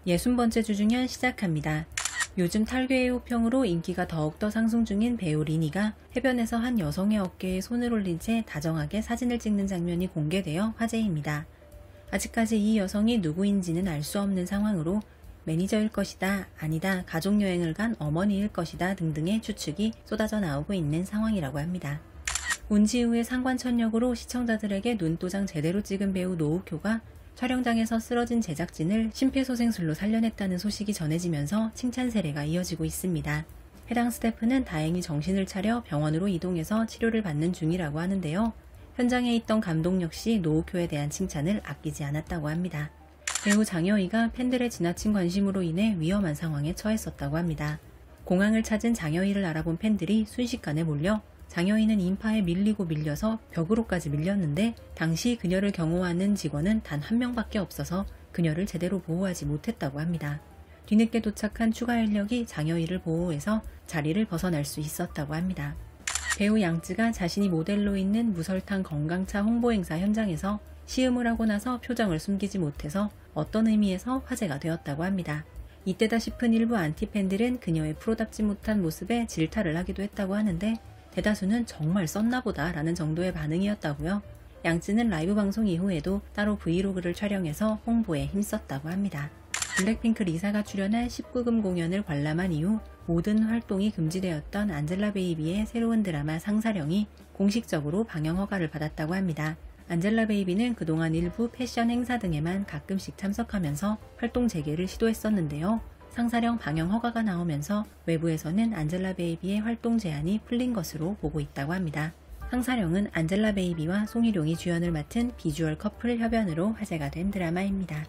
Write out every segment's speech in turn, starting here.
60번째 주중현 시작합니다. 요즘 탈괴의 호평으로 인기가 더욱더 상승 중인 배우 리니가 해변에서 한 여성의 어깨에 손을 올린 채 다정하게 사진을 찍는 장면이 공개되어 화제입니다. 아직까지 이 여성이 누구인지는 알 수 없는 상황으로 매니저일 것이다, 아니다, 가족여행을 간 어머니일 것이다 등등의 추측이 쏟아져 나오고 있는 상황이라고 합니다. 운지우의 상관천 역으로 시청자들에게 눈도장 제대로 찍은 배우 노우쿄가 촬영장에서 쓰러진 제작진을 심폐소생술로 살려냈다는 소식이 전해지면서 칭찬 세례가 이어지고 있습니다. 해당 스태프는 다행히 정신을 차려 병원으로 이동해서 치료를 받는 중이라고 하는데요. 현장에 있던 감독 역시 노우쿄에 대한 칭찬을 아끼지 않았다고 합니다. 배우 장여희가 팬들의 지나친 관심으로 인해 위험한 상황에 처했었다고 합니다. 공항을 찾은 장여희를 알아본 팬들이 순식간에 몰려 장여희는 인파에 밀리고 밀려서 벽으로까지 밀렸는데 당시 그녀를 경호하는 직원은 단 한 명밖에 없어서 그녀를 제대로 보호하지 못했다고 합니다. 뒤늦게 도착한 추가 인력이 장여희를 보호해서 자리를 벗어날 수 있었다고 합니다. 배우 양쯔가 자신이 모델로 있는 무설탕 건강차 홍보 행사 현장에서 시음을 하고 나서 표정을 숨기지 못해서 어떤 의미에서 화제가 되었다고 합니다. 이때다 싶은 일부 안티팬들은 그녀의 프로답지 못한 모습에 질타를 하기도 했다고 하는데 대다수는 정말 썼나보다 라는 정도의 반응이었다고요. 양쯔는 라이브 방송 이후에도 따로 브이로그를 촬영해서 홍보에 힘썼다고 합니다. 블랙핑크 리사가 출연한 19금 공연을 관람한 이후 모든 활동이 금지되었던 안젤라 베이비의 새로운 드라마 상사령이 공식적으로 방영 허가를 받았다고 합니다. 안젤라 베이비는 그동안 일부 패션 행사 등에만 가끔씩 참석하면서 활동 재개를 시도했었는데요. 상사령 방영 허가가 나오면서 외부에서는 안젤라 베이비의 활동 제한이 풀린 것으로 보고 있다고 합니다. 상사령은 안젤라 베이비와 송일용이 주연을 맡은 비주얼 커플 협연으로 화제가 된 드라마입니다.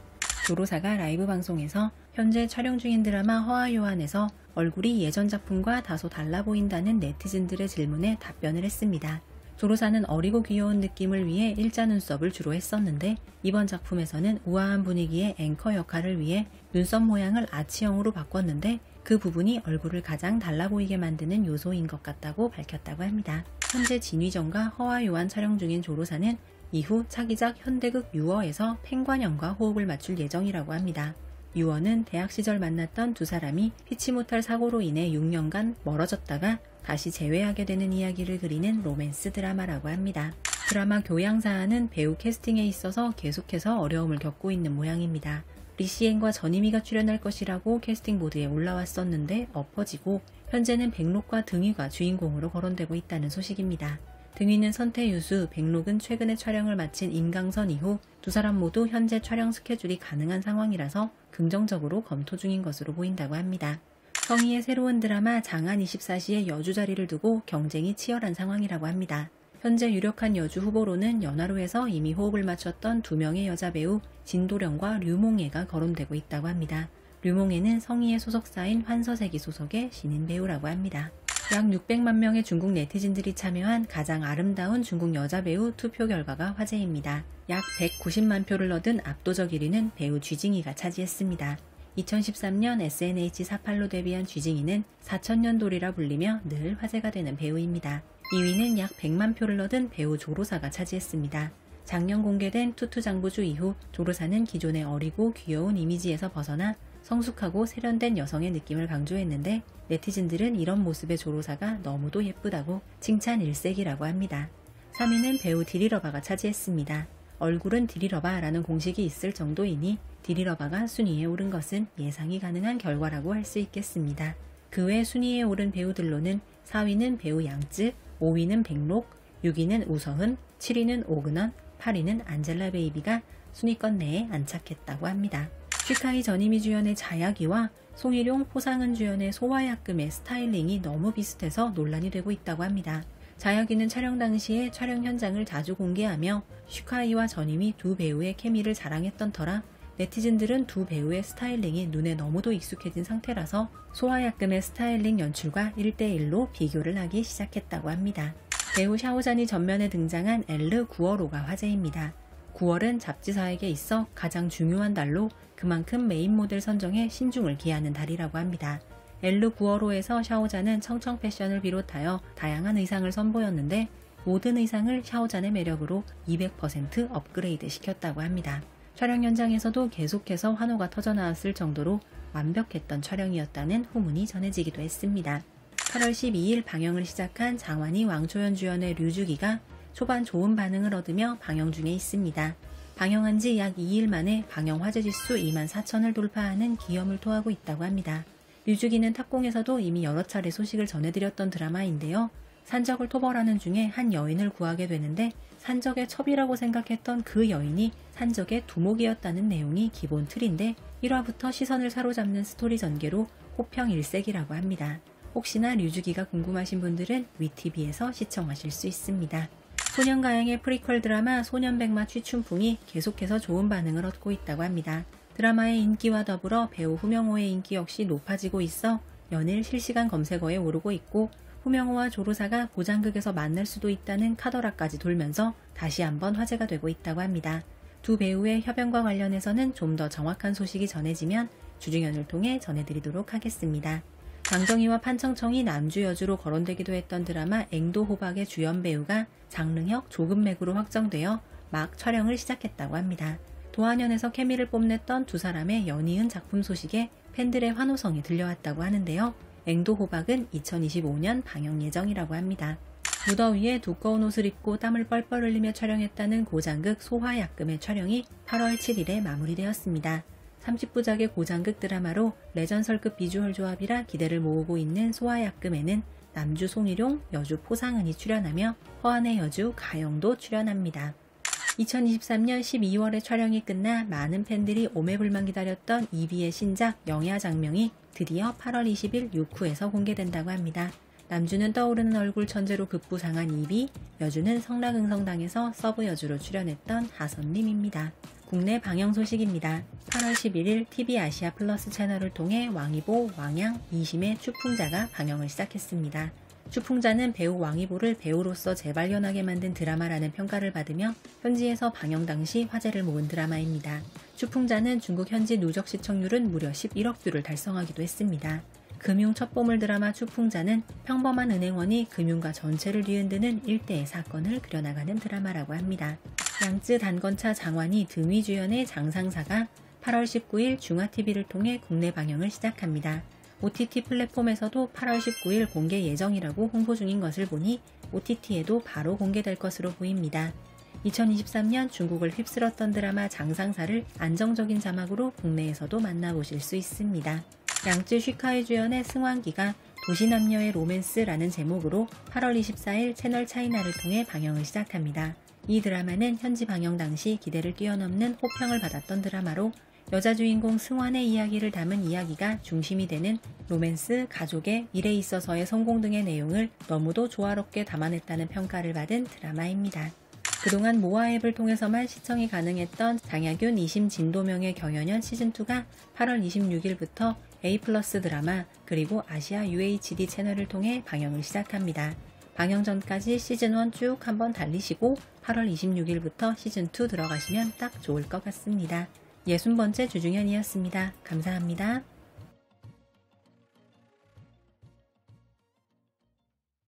조로사가 라이브 방송에서 현재 촬영 중인 드라마 허아요한에서 얼굴이 예전 작품과 다소 달라 보인다는 네티즌들의 질문에 답변을 했습니다. 조로사는 어리고 귀여운 느낌을 위해 일자 눈썹을 주로 했었는데 이번 작품에서는 우아한 분위기의 앵커 역할을 위해 눈썹 모양을 아치형으로 바꿨는데 그 부분이 얼굴을 가장 달라 보이게 만드는 요소인 것 같다고 밝혔다고 합니다. 현재 진위정과 허와요한 촬영 중인 조로사는 이후 차기작 현대극 유어에서 팽관영과 호흡을 맞출 예정이라고 합니다. 유어는 대학 시절 만났던 두 사람이 피치 못할 사고로 인해 6년간 멀어졌다가 다시 재회하게 되는 이야기를 그리는 로맨스 드라마라고 합니다. 드라마 교양사안은 배우 캐스팅에 있어서 계속해서 어려움을 겪고 있는 모양입니다. 리시엔과 전희미가 출연할 것이라고 캐스팅 보드에 올라왔었는데 엎어지고 현재는 백록과 등위가 주인공으로 거론되고 있다는 소식입니다. 등위는 선태유수, 백록은 최근에 촬영을 마친 임강선 이후 두 사람 모두 현재 촬영 스케줄이 가능한 상황이라서 긍정적으로 검토 중인 것으로 보인다고 합니다. 성희의 새로운 드라마 장안24시의 여주 자리를 두고 경쟁이 치열한 상황이라고 합니다. 현재 유력한 여주 후보로는 연하로에서 이미 호흡을 맞췄던 두 명의 여자 배우 진도령과 류몽예가 거론되고 있다고 합니다. 류몽예는 성희의 소속사인 환서세기 소속의 신인 배우라고 합니다. 약 600만 명의 중국 네티즌들이 참여한 가장 아름다운 중국 여자 배우 투표 결과가 화제입니다. 약 190만 표를 얻은 압도적 1위는 배우 쥐징이가 차지했습니다. 2013년 SNH48로 데뷔한 쥐징이는 4000년 돌이라 불리며 늘 화제가 되는 배우입니다. 2위는 약 100만 표를 얻은 배우 조로사가 차지했습니다. 작년 공개된 투투장부주 이후 조로사는 기존의 어리고 귀여운 이미지에서 벗어나 성숙하고 세련된 여성의 느낌을 강조했는데 네티즌들은 이런 모습의 조로사가 너무도 예쁘다고 칭찬 일색이라고 합니다. 3위는 배우 디리러바가 차지했습니다. 얼굴은 디리러바라는 공식이 있을 정도이니 디리러바가 순위에 오른 것은 예상이 가능한 결과라고 할 수 있겠습니다. 그 외 순위에 오른 배우들로는 4위는 배우 양쯔, 5위는 백록, 6위는 우서흔, 7위는 오근원, 8위는 안젤라 베이비가 순위권 내에 안착했다고 합니다. 슈카이 전희미 주연의 자야기와 송일용, 포상은 주연의 소와야금의 스타일링이 너무 비슷해서 논란이 되고 있다고 합니다. 자야기는 촬영 당시에 촬영 현장을 자주 공개하며 슈카이와 전희미 두 배우의 케미를 자랑했던 터라 네티즌들은 두 배우의 스타일링이 눈에 너무도 익숙해진 상태라서 소와야금의 스타일링 연출과 1대1로 비교를 하기 시작했다고 합니다. 배우 샤오잔이 전면에 등장한 엘르 9월호가 화제입니다. 9월은 잡지사에게 있어 가장 중요한 달로 그만큼 메인 모델 선정에 신중을 기하는 달이라고 합니다. 엘르 9월호에서 샤오잔은 청청 패션을 비롯하여 다양한 의상을 선보였는데 모든 의상을 샤오잔의 매력으로 200% 업그레이드 시켰다고 합니다. 촬영 현장에서도 계속해서 환호가 터져나왔을 정도로 완벽했던 촬영이었다는 후문이 전해지기도 했습니다. 8월 12일 방영을 시작한 장완희 왕초연 주연의 류주기가 초반 좋은 반응을 얻으며 방영 중에 있습니다. 방영한 지 약 2일 만에 방영 화제지수 24,000을 돌파하는 기염을 토하고 있다고 합니다. 류주기는 탑공에서도 이미 여러 차례 소식을 전해드렸던 드라마인데요. 산적을 토벌하는 중에 한 여인을 구하게 되는데 산적의 첩이라고 생각했던 그 여인이 산적의 두목이었다는 내용이 기본 틀인데 1화부터 시선을 사로잡는 스토리 전개로 호평일색이라고 합니다. 혹시나 류주기가 궁금하신 분들은 위티비에서 시청하실 수 있습니다. 소년가양의 프리퀄 드라마 소년백마 취춘풍이 계속해서 좋은 반응을 얻고 있다고 합니다. 드라마의 인기와 더불어 배우 후명호의 인기 역시 높아지고 있어 연일 실시간 검색어에 오르고 있고 후명호와 조르사가 보장극에서 만날 수도 있다는 카더라까지 돌면서 다시 한번 화제가 되고 있다고 합니다. 두 배우의 협연과 관련해서는 좀 더 정확한 소식이 전해지면 주중연을 통해 전해드리도록 하겠습니다. 강정희와 판청청이 남주 여주로 거론되기도 했던 드라마 앵도호박의 주연 배우가 장릉혁 조금맥으로 확정되어 막 촬영을 시작했다고 합니다. 도안현에서 케미를 뽐냈던 두 사람의 연이은 작품 소식에 팬들의 환호성이 들려왔다고 하는데요. 앵도호박은 2025년 방영 예정이라고 합니다. 무더위에 두꺼운 옷을 입고 땀을 뻘뻘 흘리며 촬영했다는 고장극 소화약금의 촬영이 8월 7일에 마무리되었습니다. 30부작의 고장극 드라마로 레전설급 비주얼 조합이라 기대를 모으고 있는 소화약금에는 남주 송일용, 여주 포상은이 출연하며 허한의 여주 가영도 출연합니다. 2023년 12월에 촬영이 끝나 많은 팬들이 오매불만 기다렸던 이비의 신작 영야장명이 드디어 8월 20일 6후에서 공개된다고 합니다. 남주는 떠오르는 얼굴 천재로 급부상한 이비, 여주는 성락응성당에서 서브 여주로 출연했던 하선림입니다. 국내 방영 소식입니다. 8월 11일 TV 아시아 플러스 채널을 통해 왕이보, 왕양, 이심의 추풍자가 방영을 시작했습니다. 추풍자는 배우 왕이보를 배우로서 재발견하게 만든 드라마라는 평가를 받으며 현지에서 방영 당시 화제를 모은 드라마입니다. 추풍자는 중국 현지 누적 시청률은 무려 11억 뷰를 달성하기도 했습니다. 금융 첩보물 드라마 추풍자는 평범한 은행원이 금융가 전체를 뒤흔드는 일대의 사건을 그려나가는 드라마라고 합니다. 양쯔 단건차 장완희 등위 주연의 장상사가 8월 19일 중화TV를 통해 국내 방영을 시작합니다. OTT 플랫폼에서도 8월 19일 공개 예정이라고 홍보 중인 것을 보니 OTT에도 바로 공개될 것으로 보입니다. 2023년 중국을 휩쓸었던 드라마 장상사를 안정적인 자막으로 국내에서도 만나보실 수 있습니다. 양쯔 쉬카이 주연의 승환기가 도시남녀의 로맨스라는 제목으로 8월 24일 채널 차이나를 통해 방영을 시작합니다. 이 드라마는 현지 방영 당시 기대를 뛰어넘는 호평을 받았던 드라마로 여자 주인공 승환의 이야기를 담은 이야기가 중심이 되는 로맨스, 가족의 일에 있어서의 성공 등의 내용을 너무도 조화롭게 담아냈다는 평가를 받은 드라마입니다. 그동안 모아 앱을 통해서만 시청이 가능했던 장야균, 이심, 진도명의 경연연 시즌2가 8월 26일부터 A+ 드라마 그리고 아시아 UHD 채널을 통해 방영을 시작합니다. 방영 전까지 시즌1 쭉 한번 달리시고 8월 26일부터 시즌2 들어가시면 딱 좋을 것 같습니다. 60번째 주중현이었습니다. 감사합니다.